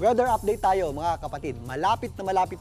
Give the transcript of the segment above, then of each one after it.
Weather update tayo mga kapatid. Malapit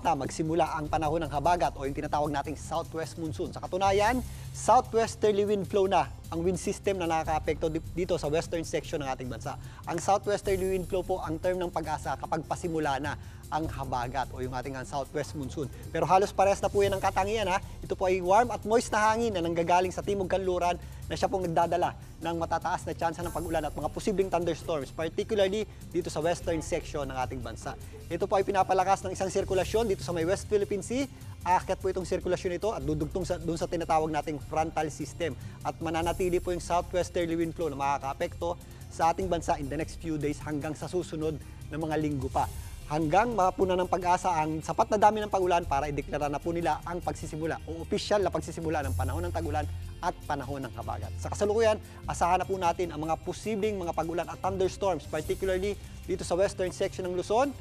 na magsimula ang panahon ng habagat o yung tinatawag nating southwest monsoon. Sa katunayan, southwesterly wind flow na ang wind system na nakakaapekto dito sa western section ng ating bansa. Ang southwesterly wind flow po ang term ng pag-asa kapag pasimula na ang habagat o yung ating southwest monsoon. Pero halos parehas na po yan ang katangian ha. Ito po ay warm at moist na hangin na nanggagaling sa timog kanluran na siya pong nagdadala ng matataas na tsansa ng pag-ulan at mga posibleng thunderstorms, particularly dito sa western section ng ating bansa. Ito po ay pinapalakas ng isang sirkulasyon dito sa may West Philippine Sea. Aakyat po itong sirkulasyon ito at dudugtong doon sa tinatawag nating frontal system. At mananatili po yung southwesterly wind flow na makakaapekto sa ating bansa in the next few days hanggang sa susunod na mga linggo pa. Hanggang mapuna ng pag-asa ang sapat na dami ng pag-ulan para ideklara na po nila ang pagsisimula o opisyal na pagsisimula ng panahon ng tag-ulan at panahon ng habagat. Sa kasalukuyan, asahan na po natin ang mga posibleng mga pag-ulan at thunderstorms, particularly dito sa western section ng Luzon,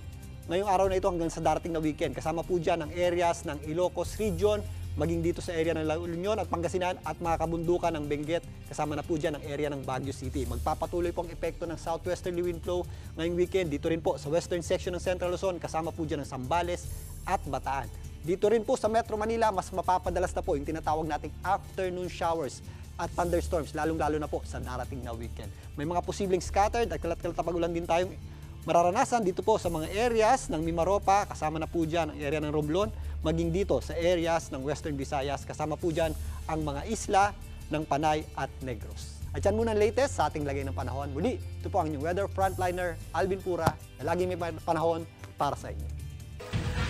ngayong araw na ito hanggang sa darating na weekend. Kasama po dyan ang areas ng Ilocos Region, maging dito sa area ng La Union at Pangasinan at mga kabundukan ng Benguet. Kasama na po dyan ang area ng Baguio City. Magpapatuloy po ang epekto ng southwesterly wind flow ngayong weekend. Dito rin po sa western section ng Central Luzon, kasama po dyan ang Zambales at Bataan. Dito rin po sa Metro Manila, mas mapapadalas na po yung tinatawag nating afternoon showers at thunderstorms, lalong-lalo na po sa darating na weekend. May mga posibleng scattered at kalat-kalat na pag-ulan din tayong mararanasan dito po sa mga areas ng Mimaropa, kasama na po dyan ang area ng Romblon, maging dito sa areas ng Western Visayas, kasama po dyan ang mga isla ng Panay at Negros. At yan muna ang latest sa ating lagay ng panahon. Muli, ito po ang inyong weather frontliner, Alvin Pura, na laging may panahon para sa inyo.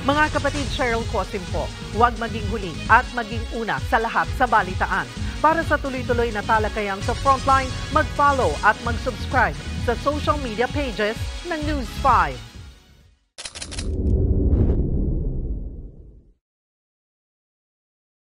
Mga kapatid, Cheryl Cosim po, huwag maging huli at maging una sa lahat sa balitaan. Para sa tuloy-tuloy na talakayang sa Frontline, mag-follow at mag-subscribe sa social media pages ng News 5.